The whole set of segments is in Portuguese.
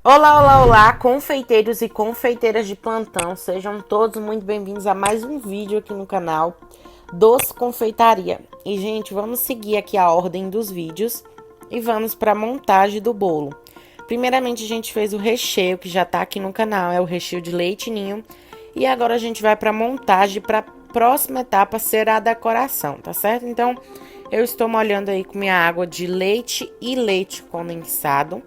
Olá, olá, olá, confeiteiros e confeiteiras de plantão, sejam todos muito bem-vindos a mais um vídeo aqui no canal Doce Confeitaria. E, gente, vamos seguir aqui a ordem dos vídeos e vamos para a montagem do bolo. Primeiramente, a gente fez o recheio, que já tá aqui no canal, é o recheio de leite ninho. E agora a gente vai para a montagem, para a próxima etapa ser a decoração, tá certo? Então, eu estou molhando aí com minha água de leite e leite condensado.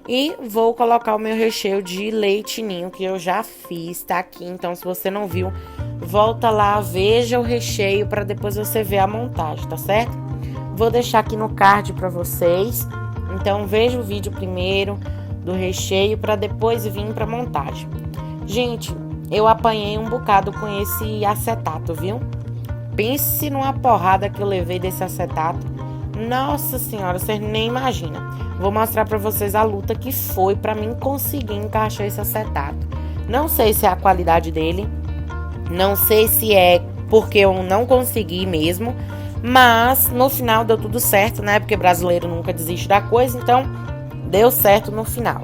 E vou colocar o meu recheio de leite ninho, que eu já fiz, tá aqui. Então, se você não viu, volta lá, veja o recheio para depois você ver a montagem, tá certo? Vou deixar aqui no card para vocês. Então, veja o vídeo primeiro do recheio para depois vir para montagem. Gente, eu apanhei um bocado com esse acetato, viu? Pense numa porrada que eu levei desse acetato. Nossa senhora, vocês nem imaginam. Vou mostrar pra vocês a luta que foi pra mim conseguir encaixar esse acetato. Não sei se é a qualidade dele, não sei se é porque eu não consegui mesmo, mas no final deu tudo certo, né? Porque brasileiro nunca desiste da coisa, então deu certo no final.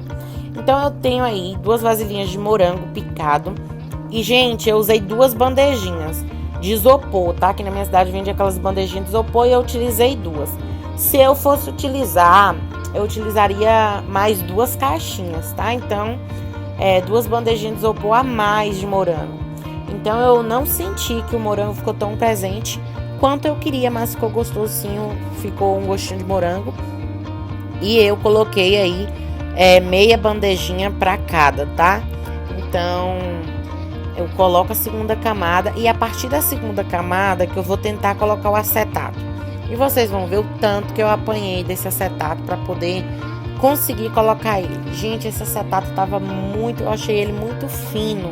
Então eu tenho aí 2 vasilhinhas de morango picado e, gente, eu usei 2 bandejinhas de isopor, tá? Aqui na minha cidade vende aquelas bandejinhas de isopor e eu utilizei 2. Se eu fosse utilizar, eu utilizaria mais 2 caixinhas, tá? Então, 2 bandejinhas de isopor a mais de morango. Então, eu não senti que o morango ficou tão presente quanto eu queria, mas ficou gostosinho, ficou um gostinho de morango. E eu coloquei aí meia bandejinha pra cada, tá? Então, eu coloco a segunda camada e a partir da segunda camada que eu vou tentar colocar o acetato. E vocês vão ver o tanto que eu apanhei desse acetato para poder conseguir colocar ele. Gente, esse acetato tava muito, eu achei ele muito fino.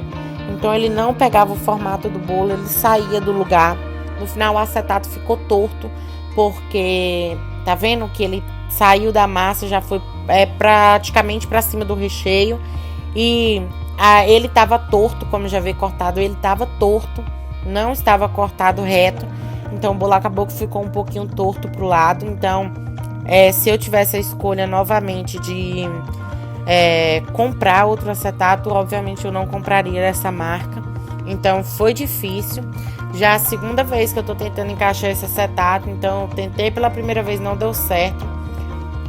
Então ele não pegava o formato do bolo, ele saía do lugar. No final o acetato ficou torto, porque tá vendo que ele saiu da massa, já foi praticamente para cima do recheio. E ele tava torto, como já veio cortado, ele tava torto, não estava cortado reto. Então, o bolo acabou que ficou um pouquinho torto pro lado. Então, se eu tivesse a escolha novamente de comprar outro acetato, obviamente eu não compraria essa marca. Então, foi difícil. Já a segunda vez que eu tô tentando encaixar esse acetato. Então, eu tentei pela primeira vez, não deu certo.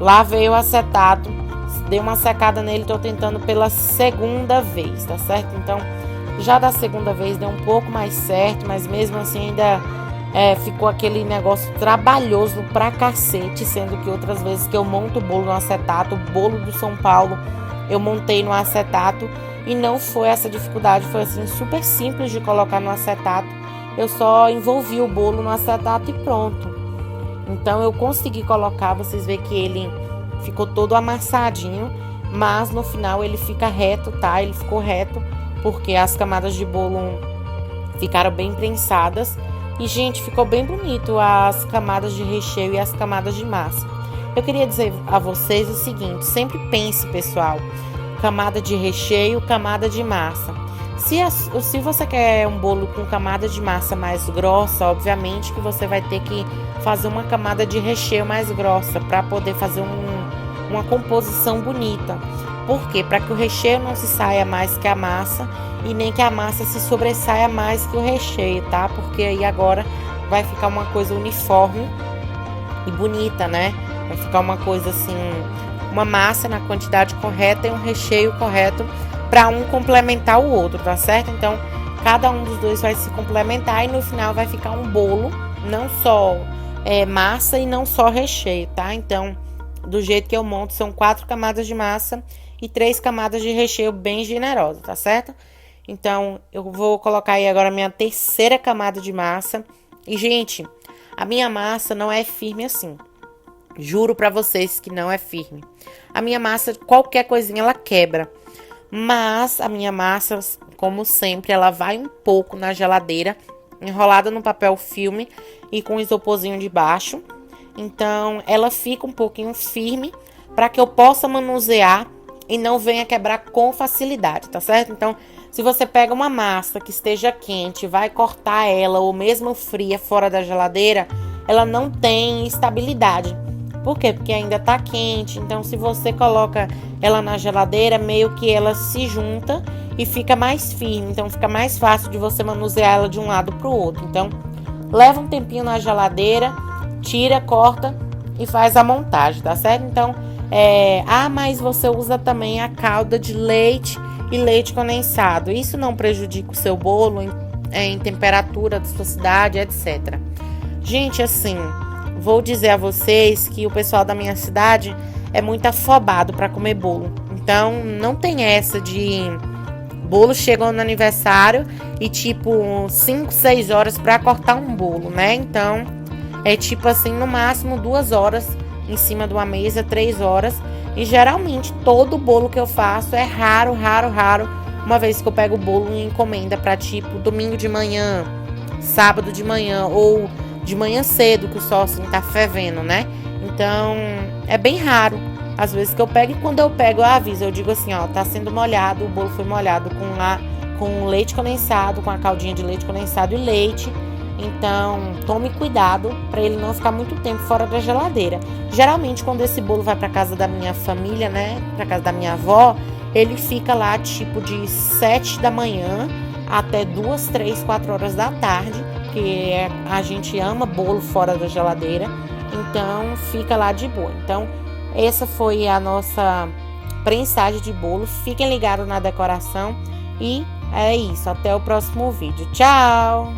Lavei o acetato, dei uma secada nele, tô tentando pela segunda vez, tá certo? Então, já da segunda vez deu um pouco mais certo, mas mesmo assim ainda ficou aquele negócio trabalhoso pra cacete, sendo que outras vezes que eu monto o bolo no acetato, o bolo do São Paulo, eu montei no acetato e não foi essa dificuldade, foi assim super simples de colocar no acetato. Eu só envolvi o bolo no acetato e pronto. Então eu consegui colocar, vocês veem que ele ficou todo amassadinho, mas no final ele fica reto, tá? Ele ficou reto porque as camadas de bolo ficaram bem prensadas. E, gente, ficou bem bonito as camadas de recheio e as camadas de massa. Eu queria dizer a vocês o seguinte, sempre pense, pessoal, camada de recheio, camada de massa. Se você quer um bolo com camada de massa mais grossa, obviamente que você vai ter que fazer uma camada de recheio mais grossa para poder fazer uma composição bonita. Por quê? Para que o recheio não se saia mais que a massa e nem que a massa se sobressaia mais que o recheio, tá? Porque aí agora vai ficar uma coisa uniforme e bonita, né? Vai ficar uma coisa assim, uma massa na quantidade correta e um recheio correto para um complementar o outro, tá certo? Então, cada um dos dois vai se complementar e no final vai ficar um bolo, não só massa e não só recheio, tá? Então, do jeito que eu monto, são 4 camadas de massa e 3 camadas de recheio bem generosa, tá certo? Então, eu vou colocar aí agora a minha terceira camada de massa. E, gente, a minha massa não é firme assim. Juro pra vocês que não é firme. A minha massa, qualquer coisinha, ela quebra. Mas a minha massa, como sempre, ela vai um pouco na geladeira, enrolada no papel filme e com isoporzinho de baixo. Então, ela fica um pouquinho firme para que eu possa manusear e não venha quebrar com facilidade, tá certo? Então, se você pega uma massa que esteja quente, vai cortar ela ou mesmo fria fora da geladeira, ela não tem estabilidade. Por quê? Porque ainda tá quente, então se você coloca ela na geladeira, meio que ela se junta e fica mais firme, então fica mais fácil de você manusear ela de um lado pro outro. Então, leva um tempinho na geladeira, tira, corta e faz a montagem, tá certo? Então, mas você usa também a calda de leite e leite condensado. Isso não prejudica o seu bolo em temperatura da sua cidade, etc. Gente, assim, vou dizer a vocês que o pessoal da minha cidade é muito afobado para comer bolo. Então, não tem essa de bolo chegou no aniversário e tipo 5, 6 horas para cortar um bolo, né? Então, é tipo assim, no máximo 2 horas em cima de uma mesa, 3 horas. E geralmente todo bolo que eu faço é raro, uma vez que eu pego o bolo em encomenda para tipo domingo de manhã, sábado de manhã ou de manhã cedo, que o sol assim tá fervendo, né? Então, é bem raro. Às vezes que eu pego, e quando eu pego, eu aviso. Eu digo assim, ó, tá sendo molhado, o bolo foi molhado com leite condensado, com a caldinha de leite condensado e leite. Então, tome cuidado para ele não ficar muito tempo fora da geladeira. Geralmente, quando esse bolo vai para casa da minha família, né, para casa da minha avó, ele fica lá tipo de 7 da manhã até 2, 3, 4 horas da tarde, porque a gente ama bolo fora da geladeira, então fica lá de boa. Então, essa foi a nossa prensagem de bolo. Fiquem ligados na decoração e é isso. Até o próximo vídeo. Tchau!